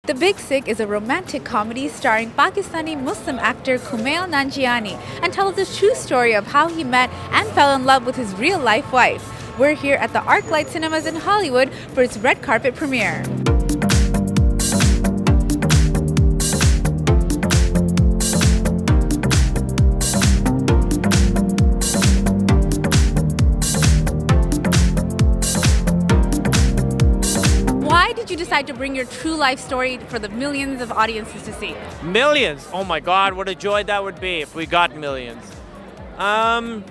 The Big Sick is a romantic comedy starring Pakistani Muslim actor Kumail Nanjiani and tells the true story of how he met and fell in love with his real-life wife. We're here at the Arclight Cinemas in Hollywood for its red carpet premiere. Why did you decide to bring your true life story for the millions of audiences to see? Millions? Oh my God, what a joy that would be if we got millions. I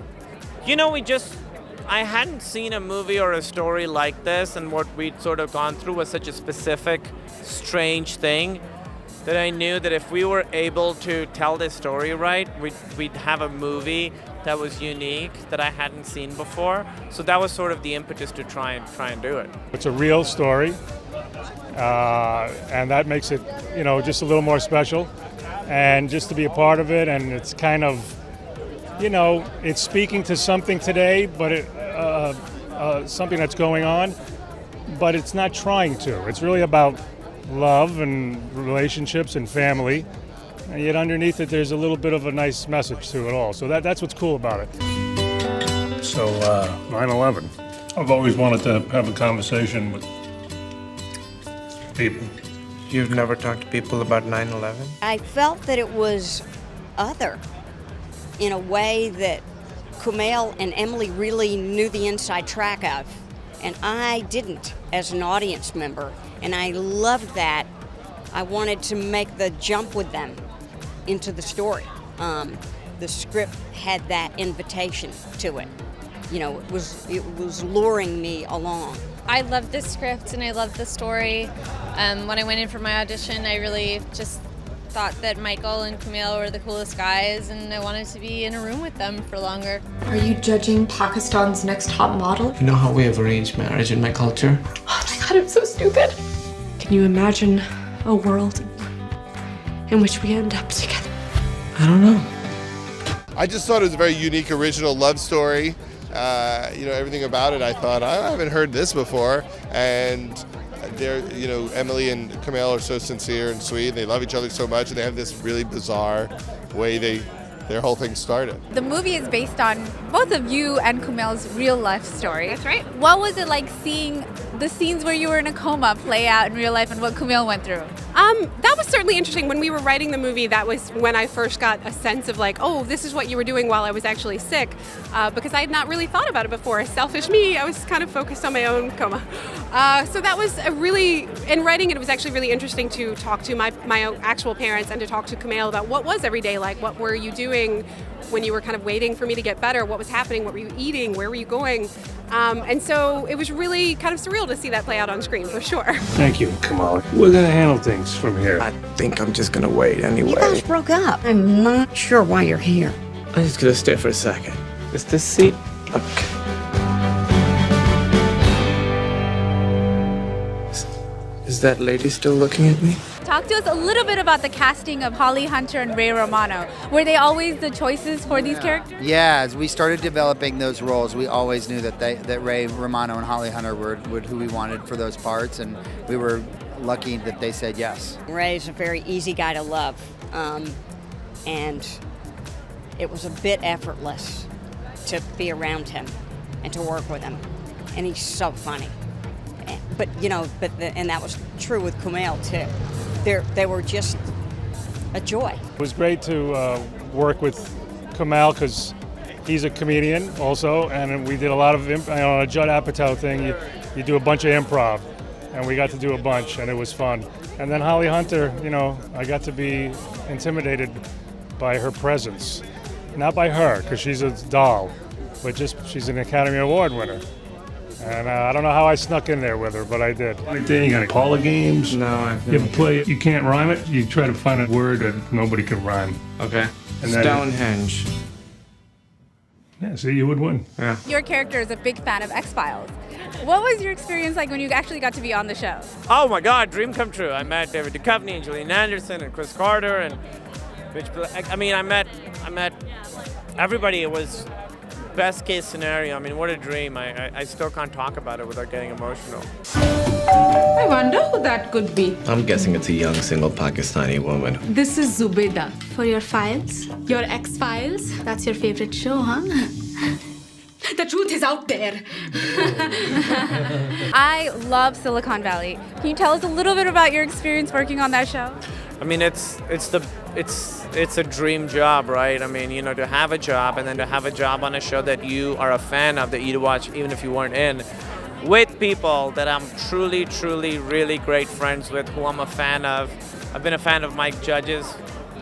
hadn't seen a movie or a story like this, and what we'd sort of gone through was such a specific, strange thing that I knew that if we were able to tell this story right, we'd have a movie that was unique, that I hadn't seen before. So that was sort of the impetus to try and do it. It's a real story, and that makes it, just a little more special. And just to be a part of it, and it's kind of, it's speaking to something today, but something that's going on, but it's not trying to. It's really about love and relationships and family, and yet underneath it there's a little bit of a nice message to it all. So that's what's cool about it. So 9/11. I've always wanted to have a conversation with people. You've never talked to people about 9/11? I felt that it was other in a way that Kumail and Emily really knew the inside track of, and I didn't as an audience member, and I loved that. I wanted to make the jump with them into the story. The script had that invitation to it. It was luring me along. I loved the script and I loved the story. When I went in for my audition, I really just thought that Michael and Kumail were the coolest guys, and I wanted to be in a room with them for longer. Are you judging Pakistan's next top model? You know how we have arranged marriage in my culture? Oh my God, I'm so stupid. Can you imagine a world in which we end up together? I don't know. I just thought it was a very unique, original love story. Everything about it, I thought, I haven't heard this before. And Emily and Kumail are so sincere and sweet, and they love each other so much, and they have this really bizarre way their whole thing started. The movie is based on both of you and Kumail's real life story. That's right. What was it like seeing the scenes where you were in a coma play out in real life and what Kumail went through? That was certainly interesting. When we were writing the movie, that was when I first got a sense of this is what you were doing while I was actually sick, because I had not really thought about it before. Selfish me, I was kind of focused on my own coma. So that was in writing it was actually really interesting to talk to my own actual parents and to talk to Kumail about what was every day like. What were you doing when you were kind of waiting for me to get better? What was happening? What were you eating? Where were you going? And so it was really kind of surreal to see that play out on screen, for sure. Thank you, Kumail. We're going to handle things from here. I think I'm just gonna wait anyway. You guys broke up. I'm not sure why you're here. I'm just gonna stay for a second. Is this seat? Okay. Is that lady still looking at me? Talk to us a little bit about the casting of Holly Hunter and Ray Romano. Were they always the choices for these characters? Yeah, as we started developing those roles, we always knew that Ray Romano and Holly Hunter were who we wanted for those parts, and we were lucky that they said yes. Ray's a very easy guy to love, and it was a bit effortless to be around him and to work with him, and he's so funny. And that was true with Kumail too. They were just a joy. It was great to work with Kumail because he's a comedian also, and we did a lot of on a Judd Apatow thing. You do a bunch of improv, and we got to do a bunch, and it was fun. And then Holly Hunter, I got to be intimidated by her presence, not by her because she's a doll, but just she's an Academy Award winner. And I don't know how I snuck in there with her, but I did. Right there, you got Paula games. No, I've You never. ever play it? You can't rhyme it. You try to find a word that nobody can rhyme. Okay. And then- Stonehenge. Yeah, see, you would win. Yeah. Your character is a big fan of X-Files. What was your experience like when you actually got to be on the show? Oh my God, dream come true. I met David Duchovny and Gillian Anderson and Chris Carter and I met everybody. It was best case scenario. I mean, what a dream. I still can't talk about it without getting emotional. I wonder who that could be. I'm guessing it's a young single Pakistani woman. This is Zubeda. For your files? Your X-Files? That's your favorite show, huh? The truth is out there. I love Silicon Valley. Can you tell us a little bit about your experience working on that show? I mean, it's a dream job, right? I mean, you know, to have a job and then to have a job on a show that you are a fan of, that you'd watch even if you weren't in, with people that I'm truly, truly, really great friends with, who I'm a fan of. I've been a fan of Mike Judge's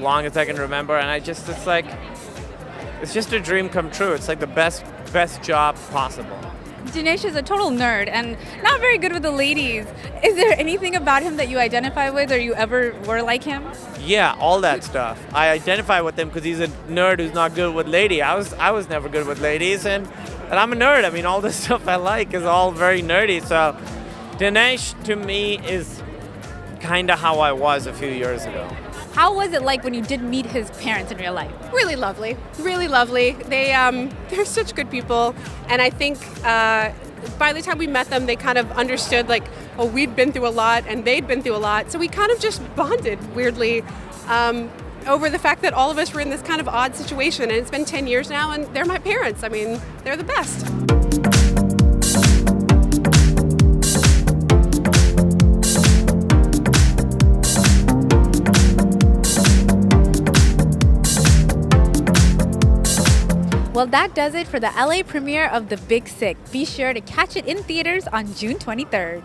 long as I can remember, and it's just a dream come true. It's like the best job possible. Dinesh is a total nerd and not very good with the ladies. Is there anything about him that you identify with, or you ever were like him? Yeah, all that stuff. I identify with him because he's a nerd who's not good with ladies. I was never good with ladies, and I'm a nerd. I mean, all the stuff I like is all very nerdy. So Dinesh, to me, is kind of how I was a few years ago. How was it like when you did meet his parents in real life? Really lovely, really lovely. They're such good people, and I think by the time we met them, they kind of understood, like, oh, we'd been through a lot and they'd been through a lot, so we kind of just bonded weirdly over the fact that all of us were in this kind of odd situation, and it's been 10 years now, and they're my parents. I mean, they're the best. Well, that does it for the LA premiere of The Big Sick. Be sure to catch it in theaters on June 23rd.